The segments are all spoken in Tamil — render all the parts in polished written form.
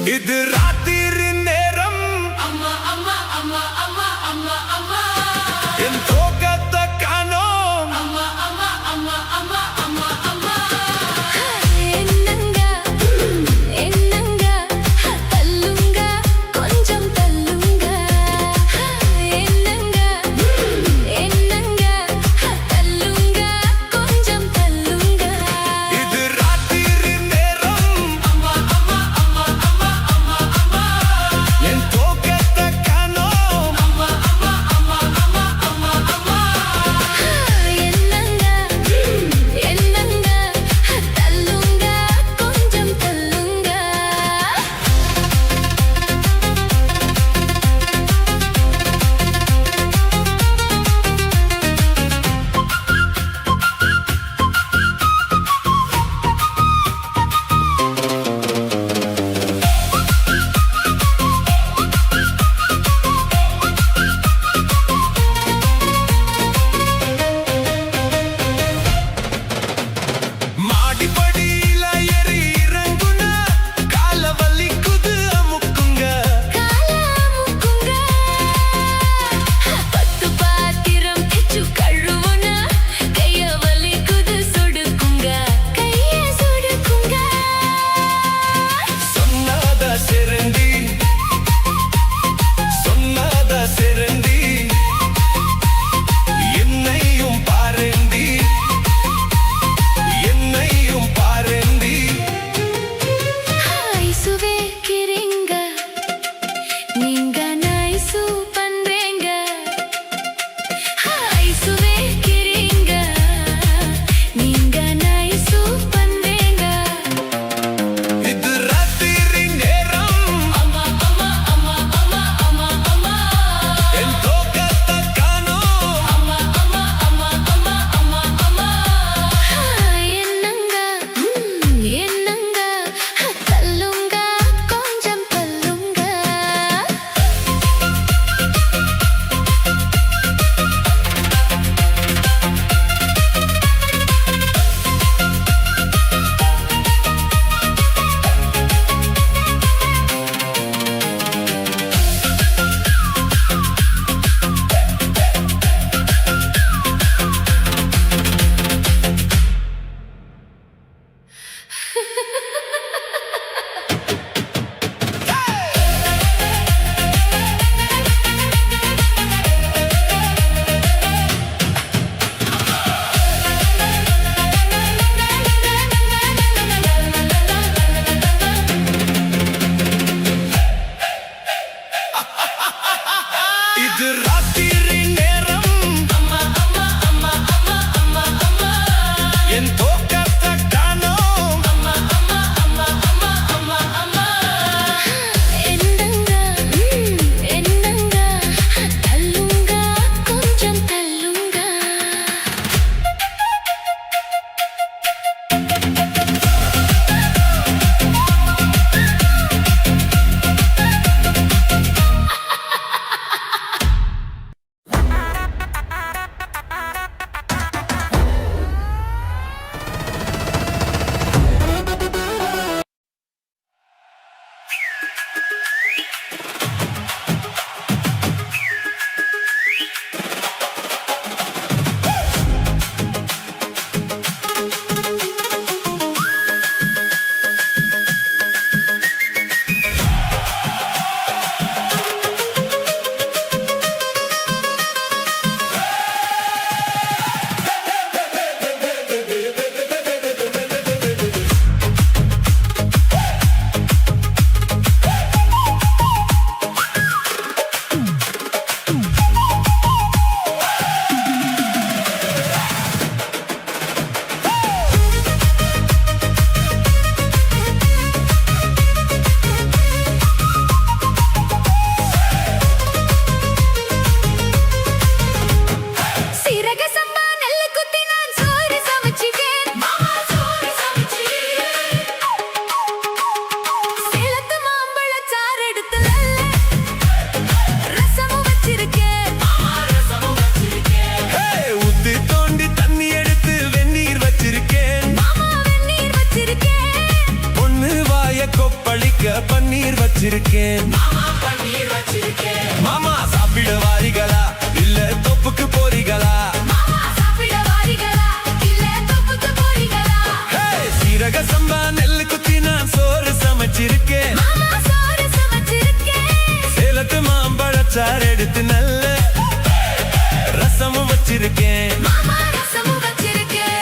இது ராத்திரி நேரம் அம்மா அம்மா அம்மா அம்மா அம்மா அம்மா என் தோகத்தை காணோம் அம்மா அம்மா அம்மா அம்மா அம்மா அம்மா என்னங்க என்னங்க தள்ளுங்க கொஞ்சம் தள்ளுங்க என்னங்க என்னங்க தள்ளுங்க கொஞ்சம் தள்ளுங்க இது ராத்திரி நேரம் அம்மா அம்மா அம்மா அம்மா அம்மா அம்மா பன்னீர் வச்சிருக்கேன் மாமா பன்னீர் வச்சிருக்கேன் மாமா சாப்பிட வாரிகளா இல்ல தொப்புக்கு போறீங்களா மாமா சாப்பிட வாரீங்களா இல்ல தொப்புக்கு போறீங்களா ஹே, சீரக சம்பா நெல்லு குத்தி நான் சோறு சமைச்சிருக்கேன் மாமா சோறு சமைச்சிருக்கேன் சேலத்து மாம்பழச்சாறு எடுத்து நல்ல ரசமும் வச்சிருக்கேன் மாமா ரசமும் வச்சிருக்கேன்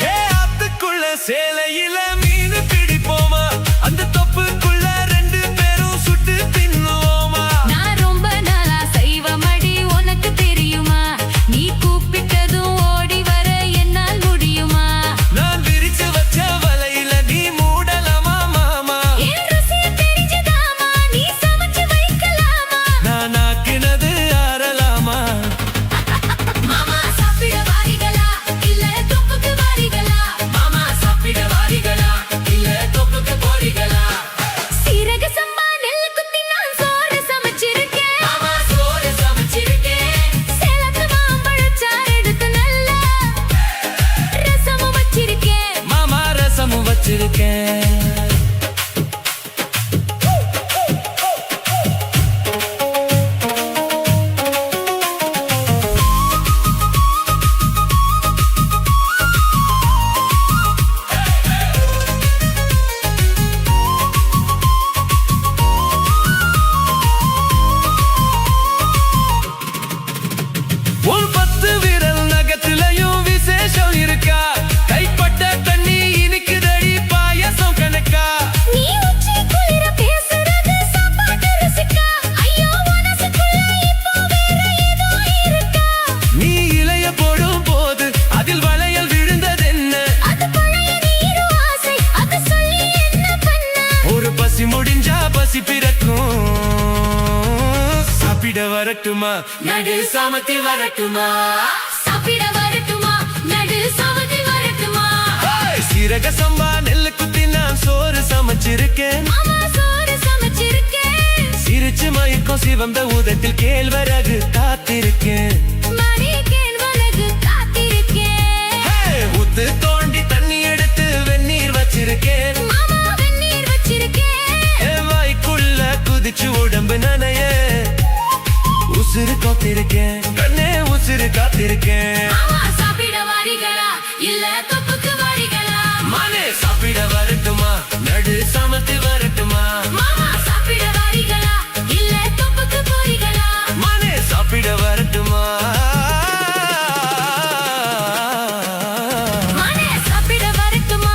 ஹே, ஆத்துக்குள்ள சேலையில மீன் பிடிப்போமா அந்த தொப்புக்குள்ள 2 பேரும் சுட்டு தின்னுவோமா நான் ரொம்ப நாளா செய்வமடி உனக்கு தெரியுமா நீ கூப்பிட்டதும் ஓடி வர என்னால் முடியுமா நான் விரிச்சு வச்ச வலையில நீ மூடலாமா மாமா என் ருசிய தெரிஞ்சுதாமா நீ சமைச்சு வைக்கலாமா நான் ஆக்கினது ஆறலாமா மாமா சாப்பிட வாரீங்களா இல்ல தொப்புக்கு வாரீங்களா மாமா சாப்பிட வாரீங்களா இல்ல தொப்புக்கு போறீங்களா சீரக சம்பா நெல்லு குத்தி நான் சோறு சமைச்சிருக்கேன் மாமா சோறு சமைச்சிருக்கேன் சேலத்து மாம்பழச்சாறு எடுத்து நல்லா ரசமும் வச்சிருக்கேன் மாமா ரசமும் வச்சிருக்கேன் உன் 10 விரல் நகத்திலையும் விசேஷம் இருக்கா கைப்பட்ட தண்ணி இனிக்குதடி பாயசம் கணக்கா நீ உச்சி குளிர பேசுறது சாப்பாட்டு ருசிக்கா ஐயோ மனசுக்குள்ள இப்போ வேற ஏதோ இருக்கா நீ இளைய போடும் போது அதில் வளையல் விழுந்ததென்ன அது பழைய நீரு ஆசை அது சொல்லி என்ன பண்ண ஒரு பசி முடிஞ்சா பசி பிறக்கும் சாப்பிட வரட்டுமா நடு சாமத்தி வரட்டுமா சாப்பிட வரட்டுமா நடு சாமத்தி வரட்டுமா ஹேய், சீரக சம்பா நெல்லு குத்தி நான் சோறு சமைச்சிருக்கேன் மாமா சோறு சமைச்சிருக்கேன் சிரிச்சு மயக்கம் சிவந்த ஊதத்தில் கேழ்வரகு காத்திருக்கேன் மணி கேழ்வரகு காத்திருக்கேன் ஹேய், ஊத்து தோண்டி தண்ணி எடுத்து வெந்நீர் வச்சிருக்கேன் மாமா வெந்நீர் வச்சிருக்கேன் என் வாய்க்குள்ள குதிச்சு உடம்பு நனைய உசுறு காத்திருக்கேன் கண்ணே உசுறு காத்திருக்கேன் மாமா சாப்பிட வாரீங்களா இல்ல தொப்புக்கு வாரீங்களா மானே சாப்பிட வரட்டுமா நடு சமத்து வரட்டுமா மாமா சாப்பிட வாரீங்களா இல்ல தொப்புக்கு போறீங்களா மானே சாப்பிட வரட்டுமா மனே சாப்பிட வரட்டுமா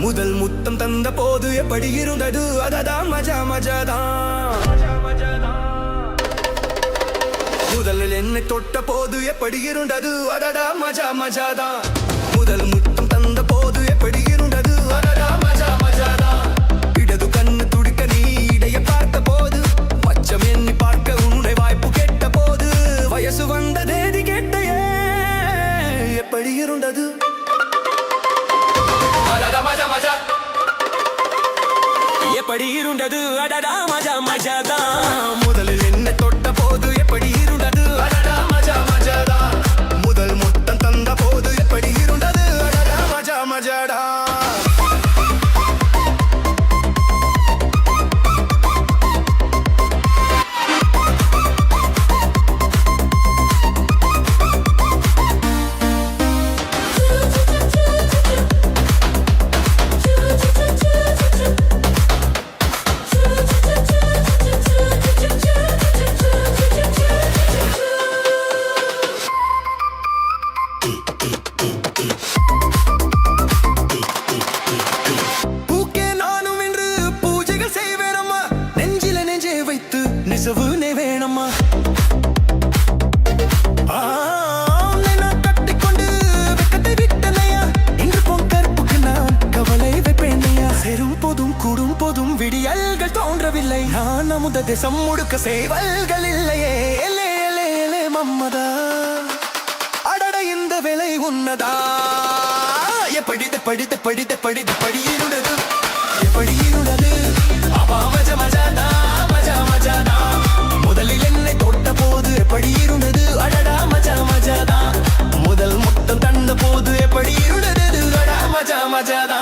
முதல் முத்தம் தந்த போது எப்படி இருந்தது அதடா மஜா மஜாதான் முதலில் என்னை தொட்ட போது எப்படி இருந்தது அடடா மஜா மஜாதான் முதல் முத்தம் தந்த போது எப்படி இருந்தது அடடா மஜா மஜாதான் இடது கண்ணு துடிக்க நீ இடைய பார்த்த போது மச்சம் எண்ணி பார்க்க உன்னை வாய்ப்பு கேட்ட போது வயசு வந்த தேதி கேட்டையே எப்படி இருந்தது அடடா மஜா மஜா எப்படி இருந்தது அடடா மஜா மஜாதான் முதலில் என்னை தொட்ட போது எப்படி இருந்தது அடடா மஜா மஜாதான் முதல் முத்தம் தந்த போது எப்படி இருந்தது அடடா மஜா மஜாடா நெசவுனே வேணம்மா கட்டிக்கொண்டு வெக்கத்தை விட்டனையா இன்று போன் கருப்புக்கு நான் கவலை வைப்பேனையா செரும் போதும் கூடும் போதும் விடியல்கள் தோன்றவில்லை நான் அமுத தேசம் முழுக்க சேவல்கள் இல்லையே எலே எலே எலே மம்மதா அடட இந்த விலை உன்னதா படித்து படித்து படித்து படித்து படியிருந்தது எப்படி இருந்தது அப்பா மஜா மஜாதா மஜா மஜாதா முதலில் என்னை தொட்ட போது எப்படி இருந்தது அடடா மஜா மஜாதா முதல் முத்தம் தந்த போது எப்படி இருந்தது அடடா மஜா மஜாதா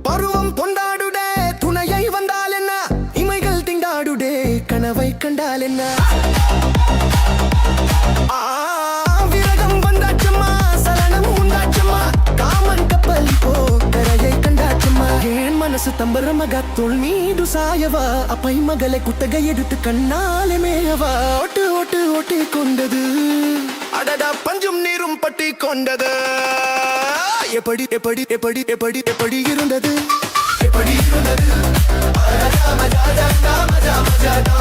பருவம் கொண்டாடுடே துணையை வந்தால் என்ன இமைகள் திண்டாடுடே கனவை கண்டால் என்ன விரகம் வந்தாச்சம்மா சலனம் உண்டாச்சம்மா காமன் கப்பல் போ கரையை கண்டாச்சம்மா ஏன் மனசு தம்பர மக தோல் மீது சாயவா அப்பை மகளை குத்தகை எடுத்து கண்ணாலே மேயவா ஒட்டு ஒட்டு ஒட்டி கொண்டது அடடா பஞ்சும் நீரும் பட்டி கொண்டது எப்படி எப்படி எப்படி எப்படி எப்படி இருந்தது எப்படி இருந்தது மஜா மஜா மஜா மஜா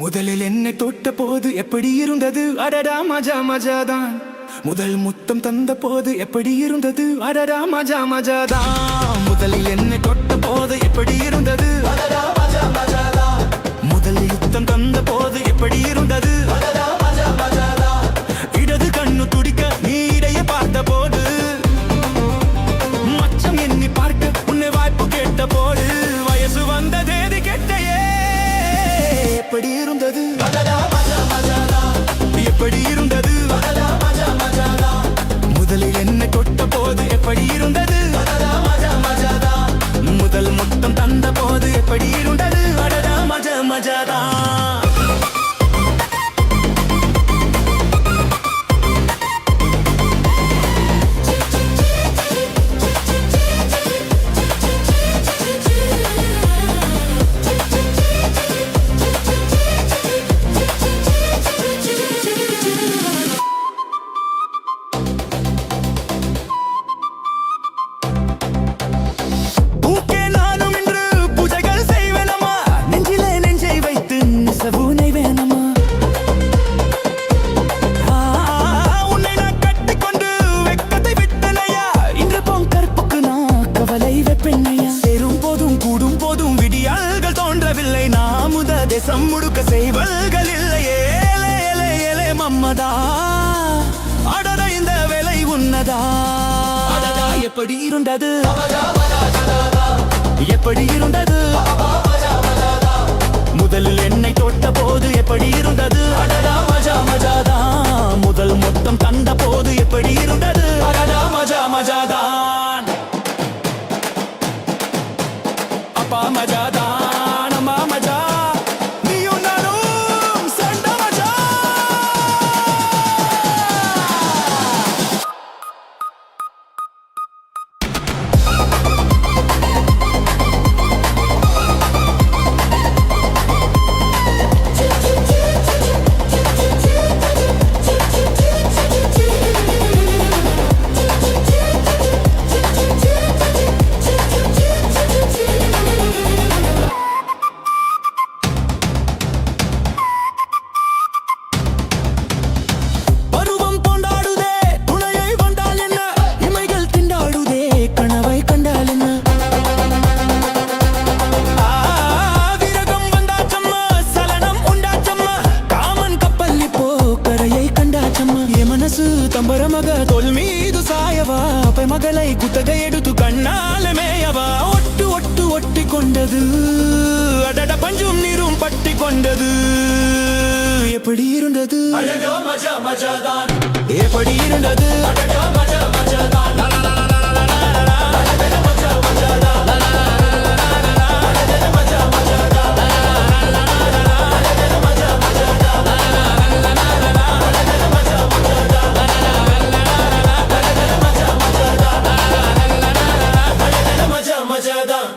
முதலில் என்னை தொட்ட போது எப்படி இருந்தது அடடா மஜா மஜாதான் முதல் முத்தம் தந்த போது எப்படி இருந்தது அடடா மஜா மஜாதான் முதலில் என்னை தொட்ட போது எப்படி இருந்தது அடடா மஜா மஜாதான் முதல் முத்தம் தந்த போது எப்படி இருந்தது அடடா மஜா மஜாதான் இடது கண்ணு துடிக்க நீ இடைய பார்த்த போது மச்சம் எண்ணி பார்க்க உன்னை வாய்ப்பு கேட்ட போது வயசு வந்த தேதி கேட்டையே எப்படி இருந்தது எப்படி இருந்தது முதலில் என்னை தொட்ட போது எப்படி இருந்தது முதல் முத்தம் தந்த போது எப்படி இருந்தது அடடா மஜா மஜாதான் எப்படி இருந்தது எப்படி இருந்தது முதலில் என்னை தொட்ட போது எப்படி இருந்தது அடடா மஜா மஜாதான் முதல் மொத்தம் தந்த போது எப்படி இருந்தது அடடா மஜா மஜாதான் அப்பா மஜாதான் அம்மா மஜா நீயும் நானும் சண்டை மஜா பருவம் கொண்டாடுதே துணையை வந்தால் என்ன இமைகள் திண்டாடுதே கனவை கண்டால் என்ன விரகம் வந்தாச்சம்மா சலனம் உண்டாச்சம்மா காமன் கப்பல் இப்போ கரையை கண்டாச்சம்மா என் மனசு தம்பர மக தோல் மீது சாயவா அப்பை மகளை குத்தகை எடுத்து கண்ணால மேயவா ஒட்டு ஒட்டு ஒட்டி கொண்டது அடட பஞ்சும் நீரும் பட்டி கொண்டது எப்படி இருந்தது அடடா மஜா மஜாதான் எப்படி இருந்தது அடடா மஜா மஜாதான் லா லா லா லா லா லா லா லா அடடா மஜா மஜாதான் லா லா லா லா லா லா லா அடடா மஜா மஜாதான் லா லா லா லா லா லா அடடா மஜா மஜாதான் லா லா லா லா லா லா அடடா மஜா மஜாதான் லா லா லா லா லா லா அடடா மஜா மஜாதான் லா லா லா லா லா லா அடடா மஜா மஜாதான்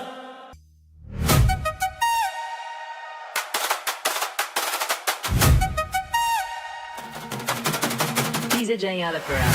DJ Alapura.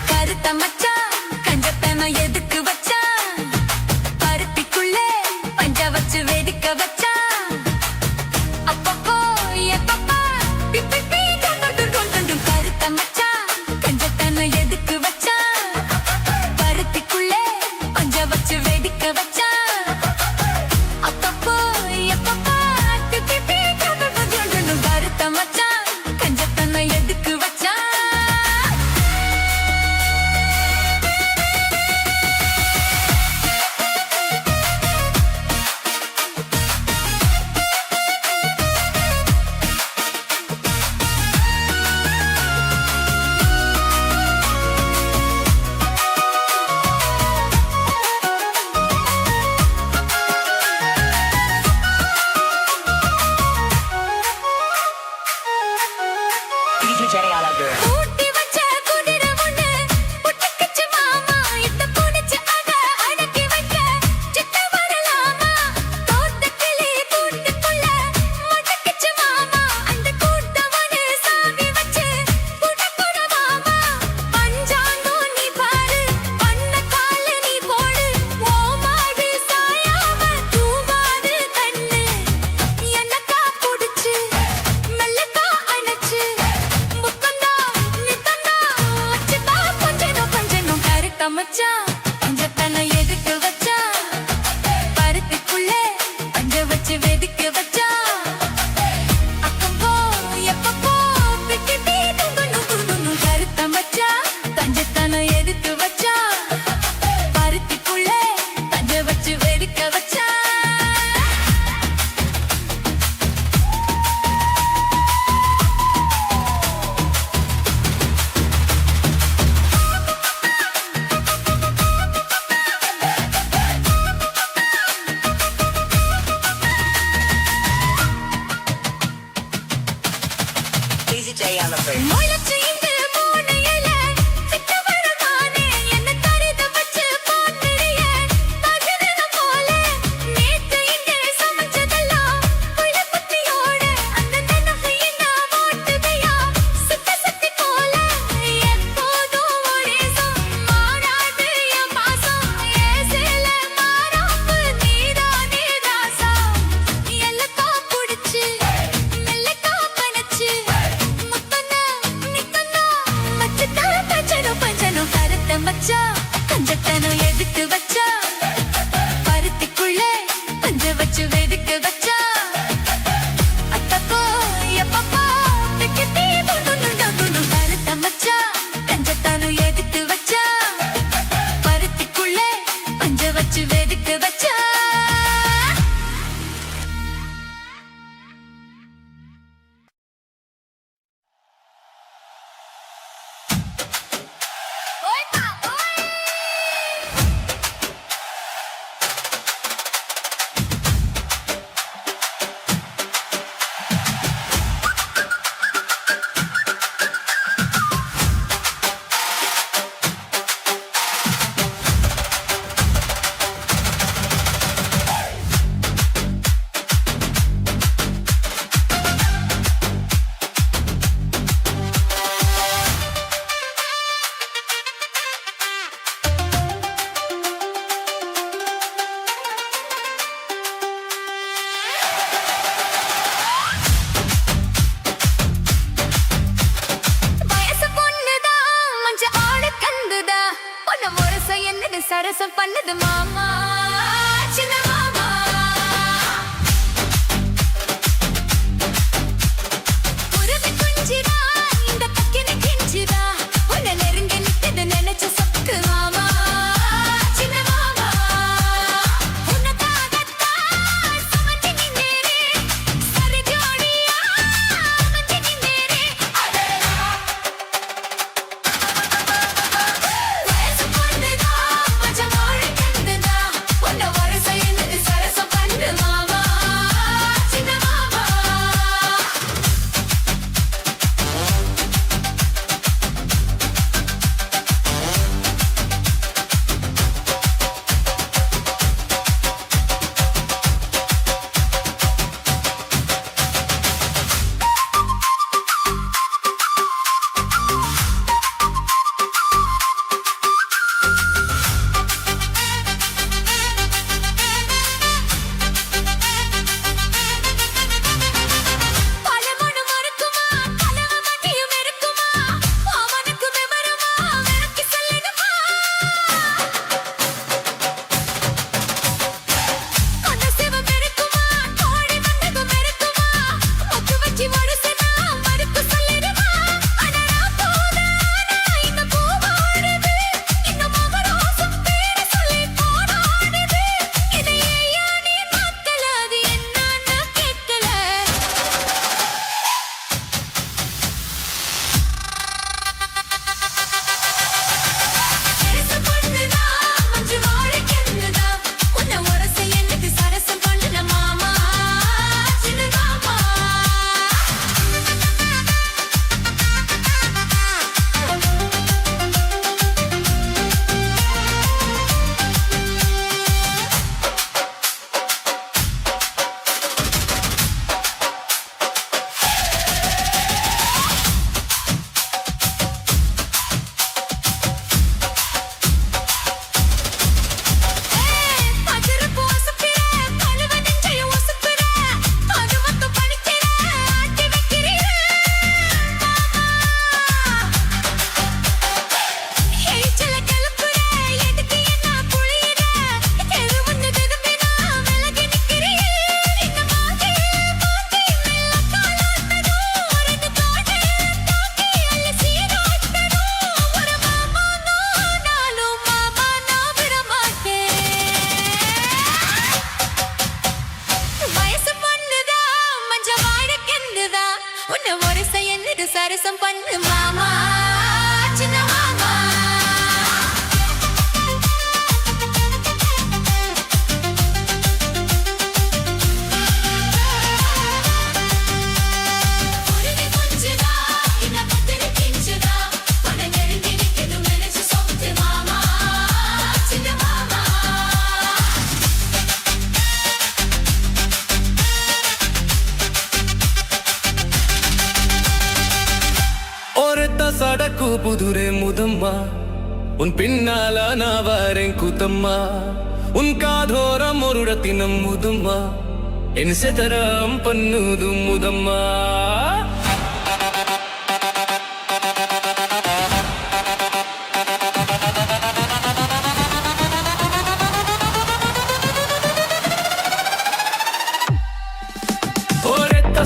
கருத்த மச்சான் கஞ்சத்தன எதுக்கு வச்சான் பருத்திக்குள்ளே பஞ்ச வச்சு வெடிக்க வச்சான் அப்பப்போ எப்பப்பா பிப்பி பீ கொண்டு கருத்த மச்சான் கஞ்சத்தன எதுக்கு வச்சான் பருத்திக்குள்ளே பஞ்ச வச்சு வெடிக்க வச்சான் அப்பப்போ எப்பப்பா பிப்பி பீ கொண்டு கருத்த மச்சான் கஞ்சத்தன எதுக்கு வச்சான் DJ Alapura. ஊட்டி வச்ச குதிரை ஒண்ணு புட்டுக்குச்சு மாமா இத்த புடிச்சு அத அடக்கி வைக்க சித்த வரலாமா தோட்ட கிளி கூட்டுக்குள்ள முட்டுக்குச்சு மாமா அந்த கூட்டவனு சாவி வச்சு புடப்புற மாமா பஞ்சாங்கோ நீ பாரு பண்ண கால நீ போடு ஓ மாடு சாயாம தூவாது கண்ணு என்னக்கா புடிச்சு மெல்லக்கா அணைச்சு முத்தந்தா நித்தந்தா அச்சுதா கொஞ்சனும் கொஞ்சனும் கருத்த மச்சான் பஞ்சத்தன எதுக்கு வச்சா பருத்திக்குள்ளே பஞ்ச வச்சு வெடிக்க வச்சா அக்கம்போ எப்பப்போ பிக்கி பீ துங்குணும் கருத்த மச்சான் பஞ்சத்தன எதுக்கு வச்சா பருத்திக்குள்ளே பஞ்ச வச்சு வெடிக்க வச்சா DJ Alapura. முளைச்சு இந்த மூணையில சிட்டு வரதானே என்ன தரித வச்சு போட்டுறிய பகிரன போல நேத்து இங்க சமைச்சதெல்லாம் புள்ள புத்தியோட அந்த மாஞ்சி முழுசுனா மறுப்பு சொல்லிடுவா அடரா போதானா இந்த பூவாடுது இந்த மகரோசம் பேர சொல்லி போராடுது இதை ஏயா நீ மாத்தல அது என்னன்னு கேட்கல சரசம் பண்ணுதா மஞ்சு வாழைக்கென்னுதா உன்னை உரச எனக்கு சரசம் பண்ணுன மாமா சின்ன மாமா பஜரப்பு வசப்பிர பழுவ நெஞ்சைய வசப்பிர அது மட்டும் படிக்கிற ஆட்டி வைக்கிறீர ஹெய்ச்சல கலப்புற எதுக்கு என்ன புளியிற எது வந்து திரும்பினா விலகி நிக்கிறீ இந்த மாதே மெல்ல காலாட்டனோ ரெண்டு தோடு தாக்கி அள்ளி சீராட்டனோ ஒரு மாமா நானும் மாமா நான் விடமாட்டேன் வயசு பண்ணுதா மஞ்ச வாழைக்கென்னுதா உன்னை ஒரச என்னது சரசம் பண்ணு மாமா சின்ன மாமா உருவி கொஞ்சுதா என்ன பத்திரி கிஞ்சுதா உன்னை நெருங்கி நிற்குது நினைச்சு சொத்து மாமா சின்ன மாமா ஒருத்த சடக்கு புதுரே முதம்மா உன் பின்னால நான் வரேன் கூத்தம்மா உன் காதோரம் ஒருடத்தினம் முதும்மா என் செதரம் பண்ணுது முதம்மா ஒருத்த